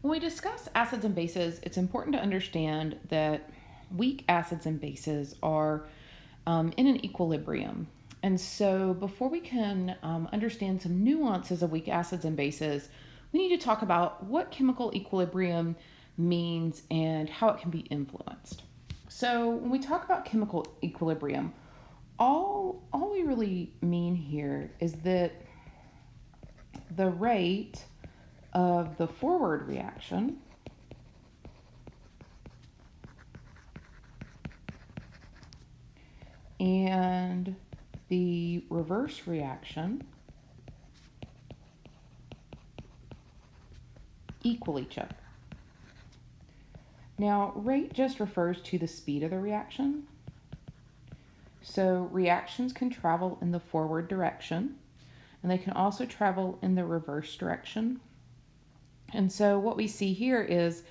When we discuss acids and bases, it's important to understand that weak acids and bases are in an equilibrium. And so, before we can understand some nuances of weak acids and bases, we need to talk about what chemical equilibrium means and how it can be influenced. So, when we talk about chemical equilibrium, all we really mean here is that the rate of the forward reaction and the reverse reaction equal each other. Now, rate just refers to the speed of the reaction. So reactions can travel in the forward direction, and they can also travel in the reverse direction. And so what we see here is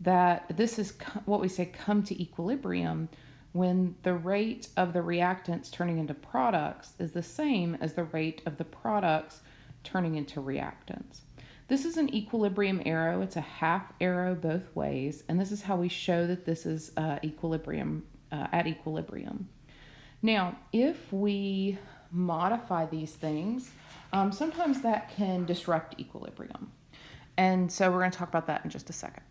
that this is what we say come to equilibrium when the rate of the reactants turning into products is the same as the rate of the products turning into reactants. This is an equilibrium arrow. It's a half arrow both ways, and this is how we show that this is equilibrium at equilibrium. Now, if we modify these things, sometimes that can disrupt equilibrium. And so we're going to talk about that in just a second.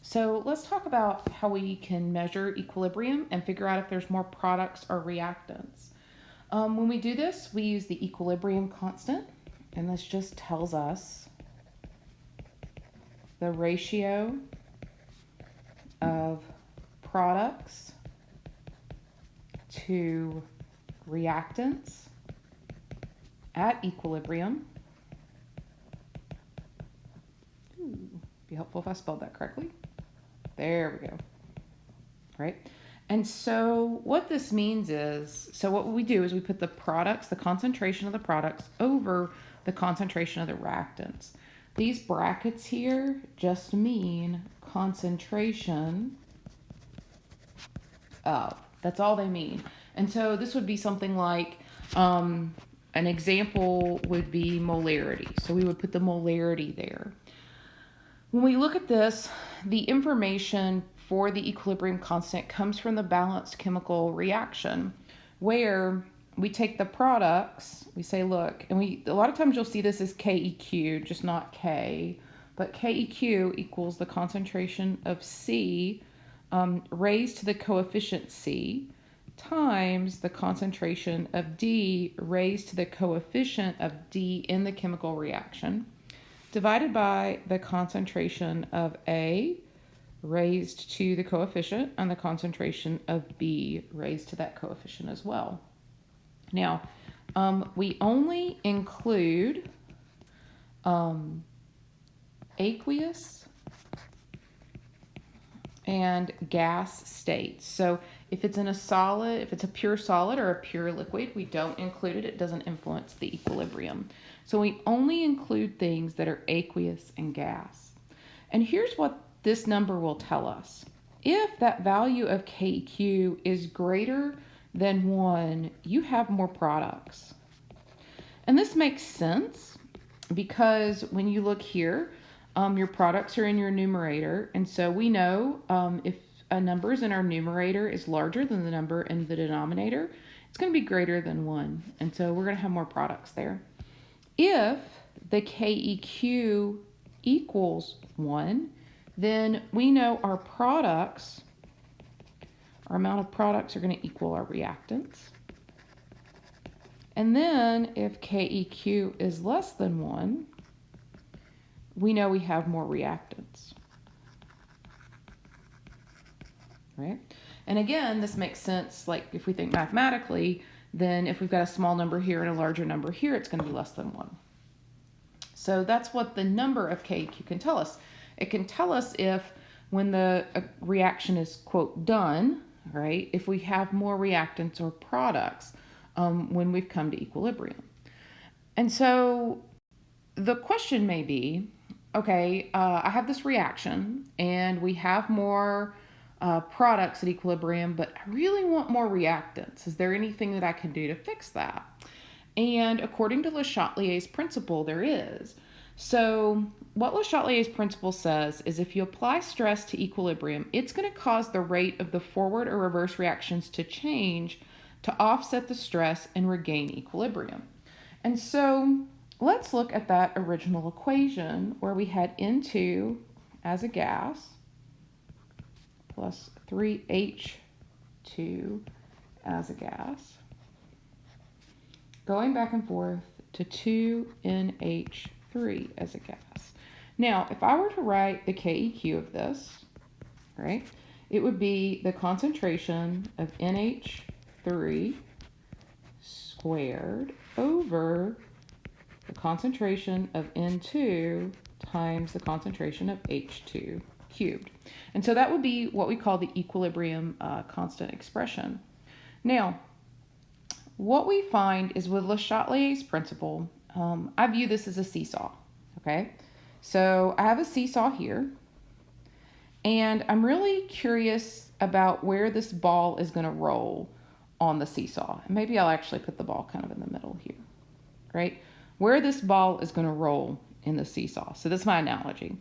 So let's talk about how we can measure equilibrium and figure out if there's more products or reactants. When we do this, we use the equilibrium constant, and this just tells us the ratio of products to reactants at equilibrium. Be helpful if I spelled that correctly. There we go. Right? And so what this means is, so what we do is we put the products, the concentration of the products over the concentration of the reactants. These brackets here just mean concentration of. That's all they mean. And so this would be something like, an example would be molarity. So we would put the molarity there. When we look at this, the information for the equilibrium constant comes from the balanced chemical reaction, where we take the products, we say, look, and a lot of times you'll see this as KEQ, just not K, but KEQ equals the concentration of C raised to the coefficient C times the concentration of D raised to the coefficient of D in the chemical reaction, divided by the concentration of A raised to the coefficient and the concentration of B raised to that coefficient as well. Now, we only include aqueous and gas states. So if it's in a solid, if it's a pure solid or a pure liquid, we don't include it. It doesn't influence the equilibrium. So we only include things that are aqueous and gas. And here's what this number will tell us. If that value of KEQ is greater than 1, you have more products. And this makes sense because when you look here, your products are in your numerator. And so we know if a number in our numerator is larger than the number in the denominator, it's going to be greater than 1. And so we're going to have more products there. If the KEQ equals 1, then we know our products, our amount of products are going to equal our reactants. And then if KEQ is less than 1, we know we have more reactants. Right? And again, this makes sense, like if we think mathematically, then if we've got a small number here and a larger number here, it's going to be less than 1. So that's what the number of KEQ can tell us. It can tell us if when the reaction is, quote, done, right, if we have more reactants or products when we've come to equilibrium. And so the question may be, okay, I have this reaction and we have more products at equilibrium, but I really want more reactants. Is there anything that I can do to fix that? And according to Le Chatelier's principle, there is. So what Le Chatelier's principle says is if you apply stress to equilibrium, it's going to cause the rate of the forward or reverse reactions to change to offset the stress and regain equilibrium. And so let's look at that original equation where we had N2 as a gas plus 3H2 as a gas, going back and forth to 2NH3 as a gas. Now, if I were to write the KEQ of this, right, it would be the concentration of NH3 squared over the concentration of N2 times the concentration of H2 cubed. And so that would be what we call the equilibrium constant expression. Now, what we find is with Le Chatelier's principle, I view this as a seesaw, okay? So I have a seesaw here, and I'm really curious about where this ball is going to roll on the seesaw. And maybe I'll actually put the ball kind of in the middle here, right? Where this ball is going to roll in the seesaw. So that's my analogy.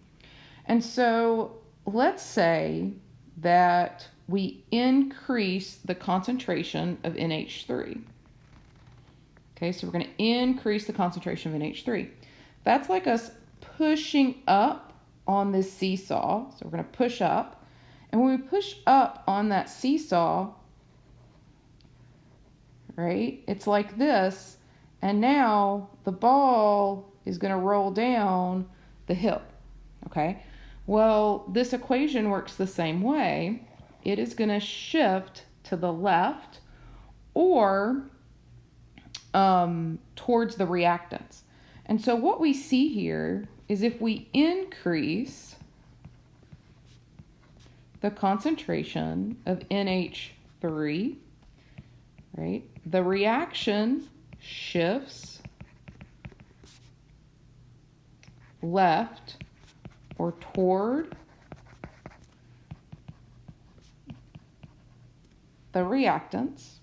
And so let's say that we increase the concentration of NH3. Okay, so we're going to increase the concentration of NH3. That's like us pushing up on this seesaw. So we're going to push up. And when we push up on that seesaw, right, it's like this. And now the ball is going to roll down the hill. Okay, well, this equation works the same way. It is going to shift to the left or towards the reactants. And so what we see here is if we increase the concentration of NH3, right, the reaction shifts left or toward the reactants,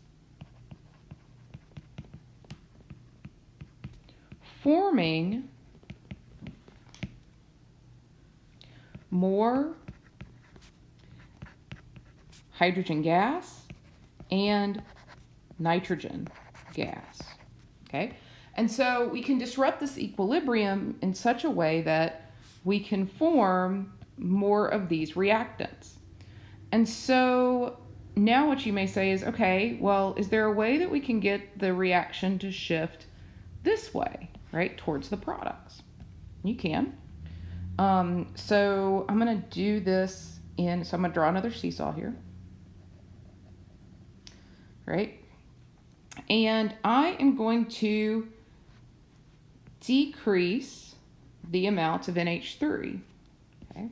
forming more hydrogen gas and nitrogen gas, okay? And so we can disrupt this equilibrium in such a way that we can form more of these reactants. And so now what you may say is, okay, well, is there a way that we can get the reaction to shift this way, right, towards the products? You can. So I'm going to do this so I'm going to draw another seesaw here, right? And I am going to decrease the amount of NH3, okay?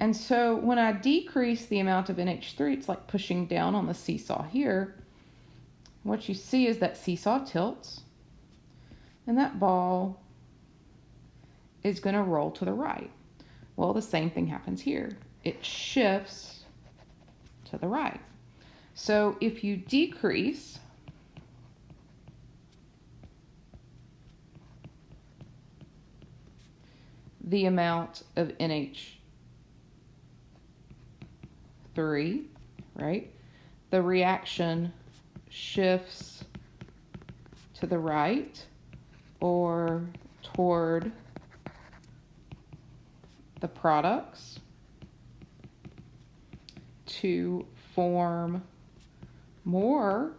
And so when I decrease the amount of NH3, it's like pushing down on the seesaw here. What you see is that seesaw tilts, and that ball is going to roll to the right. Well, the same thing happens here. It shifts to the right. So if you decrease the amount of NH3, right, the reaction shifts to the right or toward the products to form more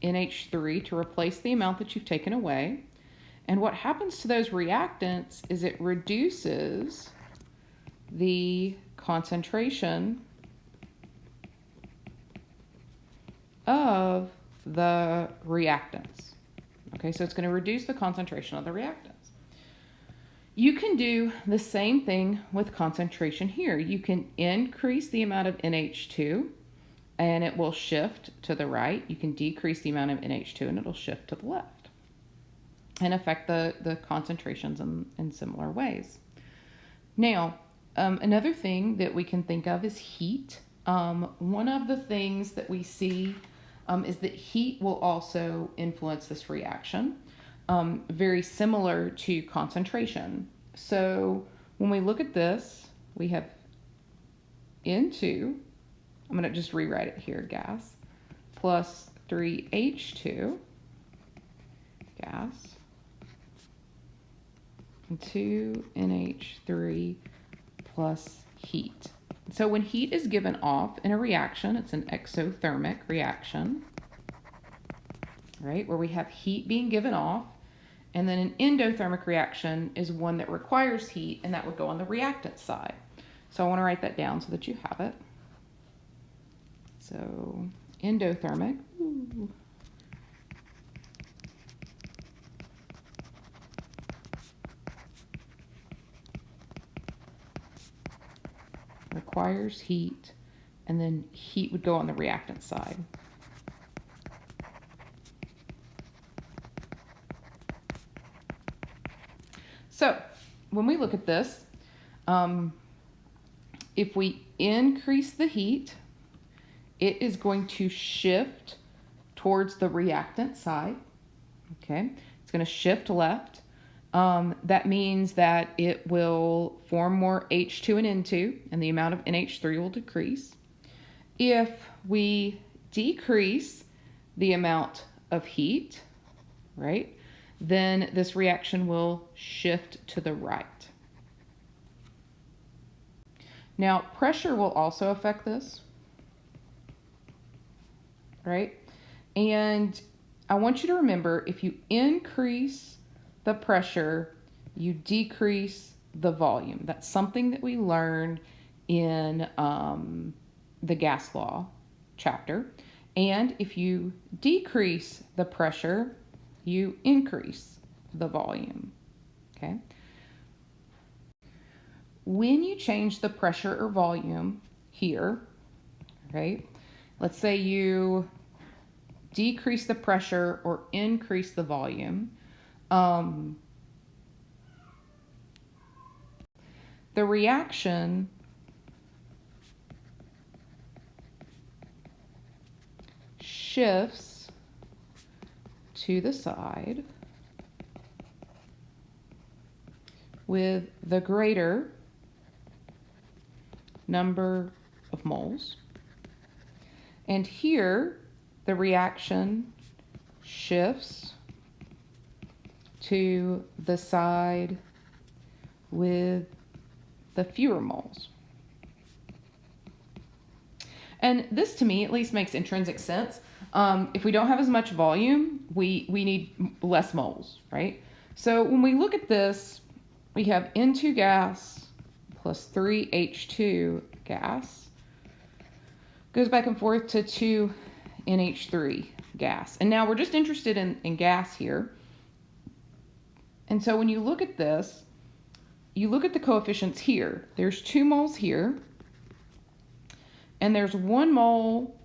NH3 to replace the amount that you've taken away. And what happens to those reactants is it reduces the concentration of the reactants. Okay, so it's going to reduce the concentration of the reactants. You can do the same thing with concentration here. You can increase the amount of NH2 and it will shift to the right. You can decrease the amount of NH2 and it'll shift to the left and affect the concentrations in similar ways. Now, another thing that we can think of is heat. One of the things that we see is that heat will also influence this reaction. very similar to concentration. So when we look at this, we have N2, I'm going to just rewrite it here, gas, plus 3H2, gas, and 2NH3 plus heat. So when heat is given off in a reaction, it's an exothermic reaction, right, where we have heat being given off. And then an endothermic reaction is one that requires heat, and that would go on the reactant side. So I want to write that down so that you have it. So endothermic. Ooh. Requires heat, and then heat would go on the reactant side. So when we look at this, if we increase the heat, it is going to shift towards the reactant side. Okay, it's going to shift left. That means that it will form more H2 and N2, and the amount of NH3 will decrease. If we decrease the amount of heat, right, then this reaction will shift to the right. Now, pressure will also affect this, right? And I want you to remember, if you increase the pressure, you decrease the volume. That's something that we learned in the gas law chapter. And if you decrease the pressure, you increase the volume, okay? When you change the pressure or volume here, right, let's say you decrease the pressure or increase the volume, the reaction shifts to the side with the greater number of moles. And here, the reaction shifts to the side with the fewer moles. And this, to me, at least makes intrinsic sense. If we don't have as much volume, we need less moles, right? So when we look at this, we have N2 gas plus 3H2 gas. Goes back and forth to 2NH3 gas. And now we're just interested in gas here. And so when you look at this, you look at the coefficients here. There's 2 moles here, and there's 1 mole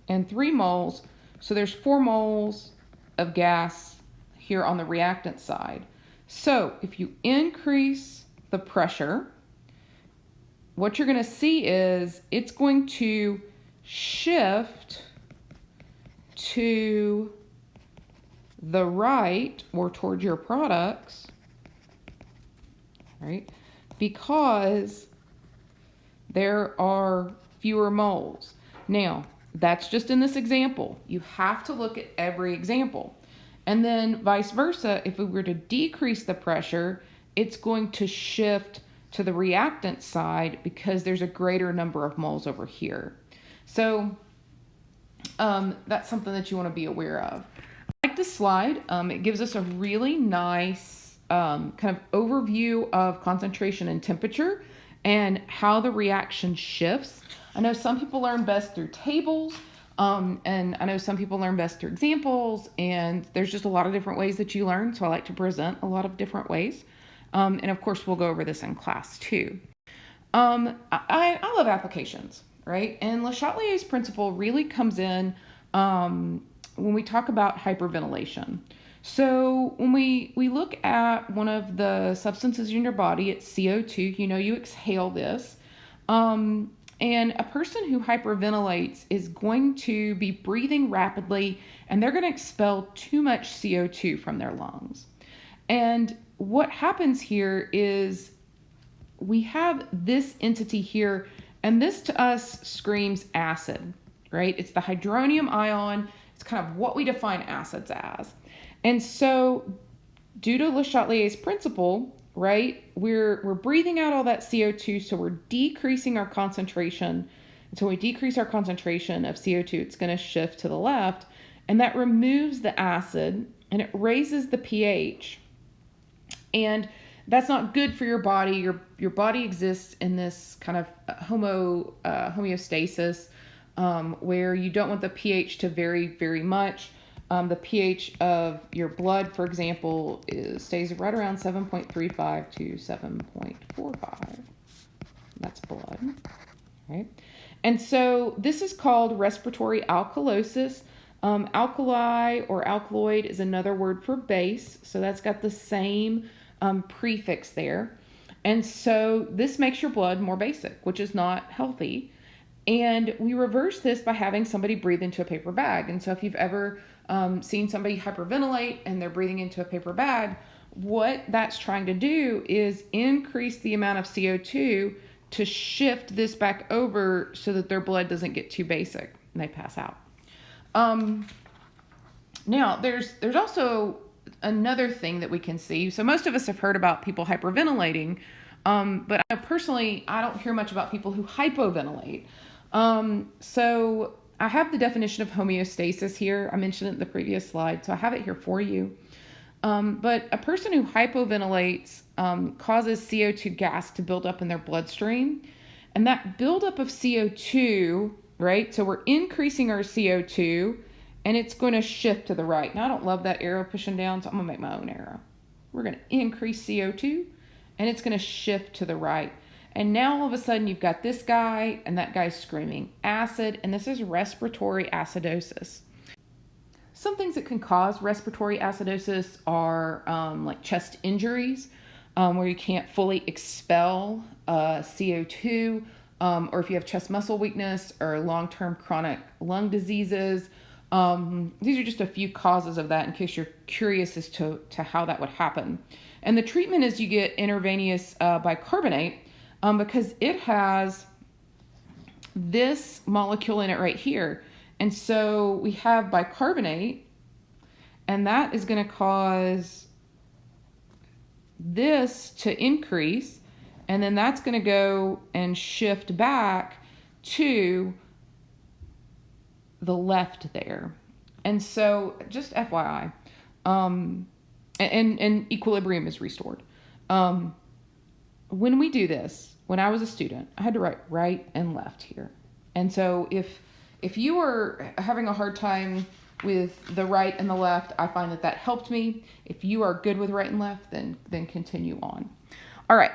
and 3 moles. So there's 4 moles of gas here on the reactant side. So if you increase the pressure, what you're going to see is it's going to shift to the right or toward your products, right? Because there are fewer moles. Now, that's just in this example. You have to look at every example. And then vice versa, if we were to decrease the pressure, it's going to shift to the reactant side because there's a greater number of moles over here. So that's something that you want to be aware of. I like this slide. It gives us a really nice kind of overview of concentration and temperature and how the reaction shifts. I know some people learn best through tables, and I know some people learn best through examples, and there's just a lot of different ways that you learn, so I like to present a lot of different ways. And of course, we'll go over this in class too. I love applications, right? And Le Chatelier's principle really comes in when we talk about hyperventilation. So when we look at one of the substances in your body, it's CO2. You know, you exhale this. And a person who hyperventilates is going to be breathing rapidly, and they're going to expel too much CO2 from their lungs. And what happens here is we have this entity here, and this to us screams acid, right? It's the hydronium ion. It's kind of what we define acids as. And so due to Le Chatelier's principle, right, we're breathing out all that CO2, so we're decreasing our concentration. And so when we decrease our concentration of CO2, it's going to shift to the left, and that removes the acid, and it raises the pH. And that's not good for your body. Your body exists in this kind of homeostasis where you don't want the pH to vary very much. The pH of your blood, for example, stays right around 7.35 to 7.45. That's blood, right? And so this is called respiratory alkalosis. Alkali or alkaloid is another word for base, so that's got the same prefix there. And so this makes your blood more basic, which is not healthy. And we reverse this by having somebody breathe into a paper bag. And so if you've ever seen somebody hyperventilate and they're breathing into a paper bag, what that's trying to do is increase the amount of CO2 to shift this back over so that their blood doesn't get too basic and they pass out. Now, there's also another thing that we can see. So most of us have heard about people hyperventilating, but personally, I don't hear much about people who hypoventilate. So I have the definition of homeostasis here. I mentioned it in the previous slide, so I have it here for you. But a person who hypoventilates causes CO2 gas to build up in their bloodstream. And that buildup of CO2, right? So we're increasing our CO2, and it's going to shift to the right. Now, I don't love that arrow pushing down, so I'm going to make my own arrow. We're going to increase CO2, and it's going to shift to the right. And now all of a sudden you've got this guy, and that guy's screaming acid, and this is respiratory acidosis. Some things that can cause respiratory acidosis are like chest injuries, where you can't fully expel CO2, or if you have chest muscle weakness or long-term chronic lung diseases. These are just a few causes of that in case you're curious as to how that would happen. And the treatment is you get intravenous bicarbonate because it has this molecule in it right here. And so we have bicarbonate, and that is going to cause this to increase, and then that's going to go and shift back to the left there. And so just FYI, and equilibrium is restored. When we do this, when I was a student, I had to write right and left here. And so if you are having a hard time with the right and the left, I find that helped me. If you are good with right and left, then continue on. All right.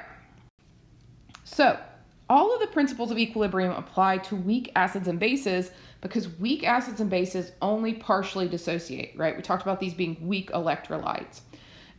So all of the principles of equilibrium apply to weak acids and bases because weak acids and bases only partially dissociate, right? We talked about these being weak electrolytes.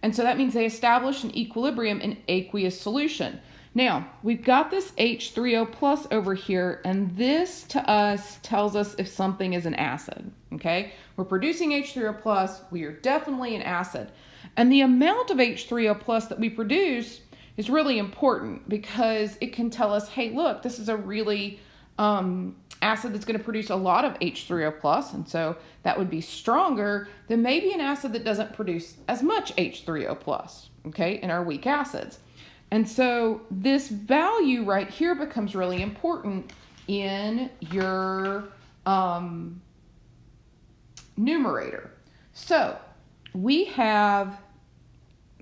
And so that means they establish an equilibrium in aqueous solution. Now, we've got this H3O plus over here, and this to us tells us if something is an acid, okay? We're producing H3O plus, we are definitely an acid. And the amount of H3O plus that we produce is really important because it can tell us, hey, look, this is a really acid that's going to produce a lot of H3O plus, and so that would be stronger than maybe an acid that doesn't produce as much H3O plus, okay, in our weak acids. And so this value right here becomes really important in your numerator. So we have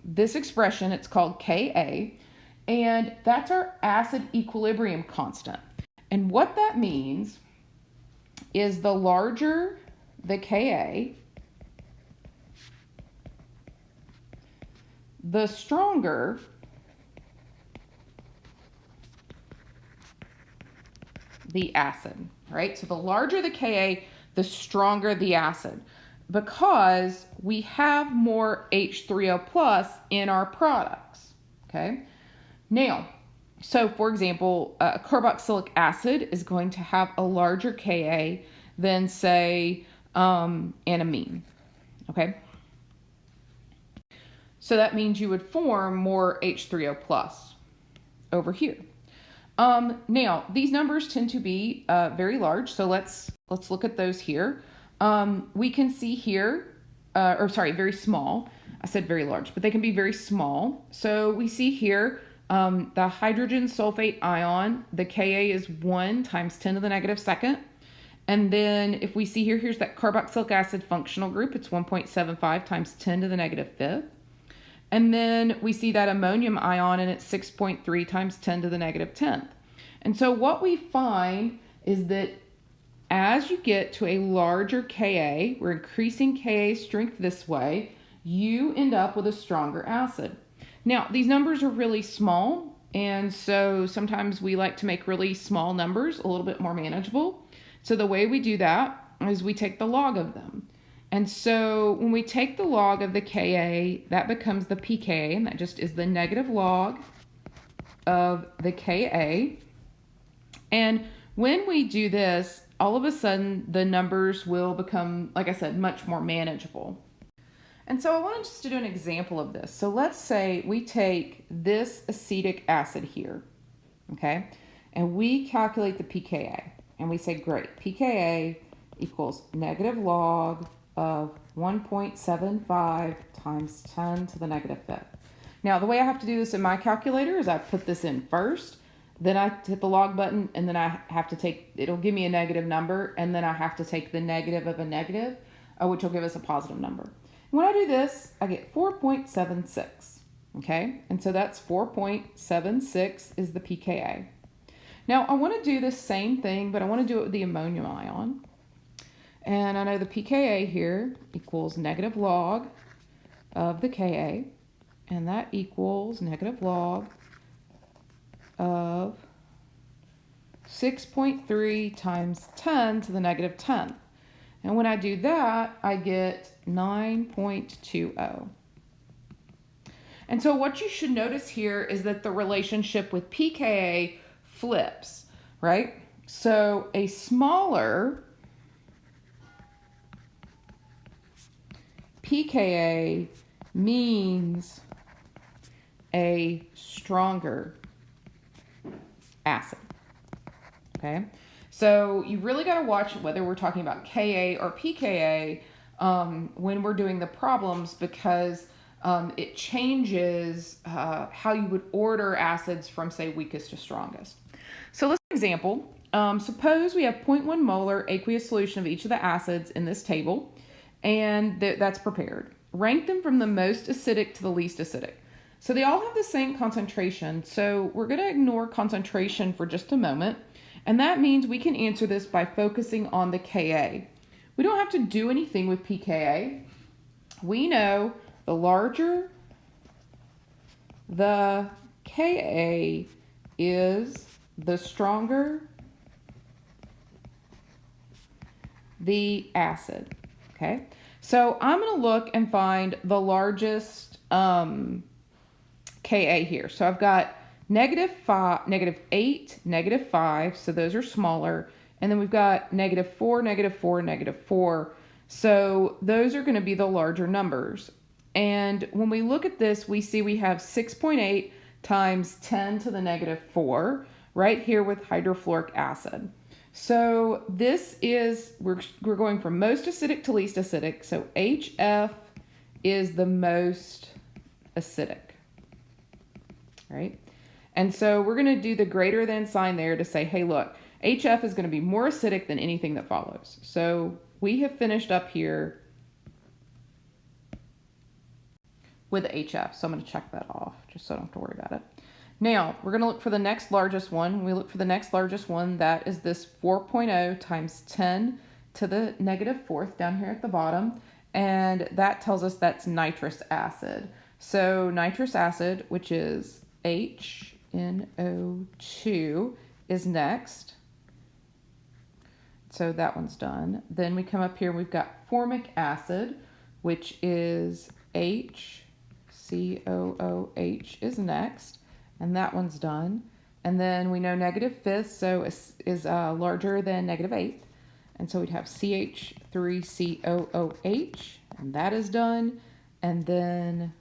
this expression, it's called Ka, and that's our acid equilibrium constant. And what that means is the larger the Ka, the stronger the acid, right? So the larger the Ka, the stronger the acid, because we have more H3O plus in our products, okay? Now, So for example, carboxylic acid is going to have a larger Ka than, say, anamine, okay? So that means you would form more H3O plus over here. Now, these numbers tend to be very large, so let's look at those here. We can see here, very small. I said very large, but they can be very small. So we see here the hydrogen sulfate ion, the Ka is 1 times 10 to the negative second. And then if we see here, here's that carboxylic acid functional group. It's 1.75 times 10 to the negative fifth. And then we see that ammonium ion, and it's 6.3 times 10 to the negative 10th. And so what we find is that as you get to a larger Ka, we're increasing Ka strength this way, you end up with a stronger acid. Now, these numbers are really small, and so sometimes we like to make really small numbers a little bit more manageable. So the way we do that is we take the log of them. And so when we take the log of the Ka, that becomes the pKa, and that just is the negative log of the Ka. And when we do this, all of a sudden the numbers will become, like I said, much more manageable. And so I wanted just to do an example of this. So let's say we take this acetic acid here, okay, and we calculate the pKa. And we say, great, pKa equals negative log of 1.75 times 10 to the negative fifth. Now, the way I have to do this in my calculator is I put this in first, then I hit the log button, and then I have to take, it'll give me a negative number, and then I have to take the negative of a negative, which will give us a positive number. When I do this, I get 4.76, okay? And so that's 4.76 is the pKa. Now, I want to do the same thing, but I want to do it with the ammonium ion. And I know the pKa here equals negative log of the Ka, and that equals negative log of 6.3 times 10 to the negative 10th. And when I do that, I get 9.20. And so what you should notice here is that the relationship with pKa flips, right? So a smaller pKa means a stronger acid, okay? So you really got to watch whether we're talking about Ka or pKa when we're doing the problems, because it changes how you would order acids from, say, weakest to strongest. So let's example. Suppose we have 0.1 molar aqueous solution of each of the acids in this table, and that's prepared. Rank them from the most acidic to the least acidic. So they all have the same concentration, so we're going to ignore concentration for just a moment, and that means we can answer this by focusing on the Ka. We don't have to do anything with pKa. We know the larger the Ka is, the stronger the acid, okay? So I'm going to look and find the largest Ka here. So I've got -5, -8, -5, so those are smaller. And then we've got -4, -4, -4. So those are going to be the larger numbers. And when we look at this, we see we have 6.8 times 10 to the -4 right here with hydrofluoric acid. So this is, we're going from most acidic to least acidic. So HF is the most acidic, right? And so we're going to do the greater than sign there to say, hey, look, HF is going to be more acidic than anything that follows. So we have finished up here with HF. So I'm going to check that off just so I don't have to worry about it. Now, we're going to look for the next largest one. When we look for the next largest one, that is this 4.0 times 10 to the -4th down here at the bottom. And that tells us that's nitrous acid. So nitrous acid, which is HNO2, is next. So that one's done. Then we come up here and we've got formic acid, which is HCOOH is next. And that one's done. And then we know negative fifth, so is larger than negative eighth. And so we'd have CH3COOH, and that is done. And then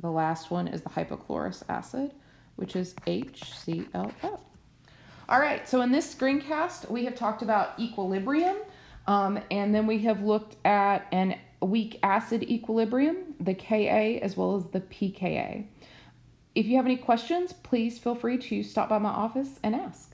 the last one is the hypochlorous acid, which is HClO. All right, so in this screencast, we have talked about equilibrium, and then we have looked at an weak acid equilibrium, the Ka, as well as the pKa. If you have any questions, please feel free to stop by my office and ask.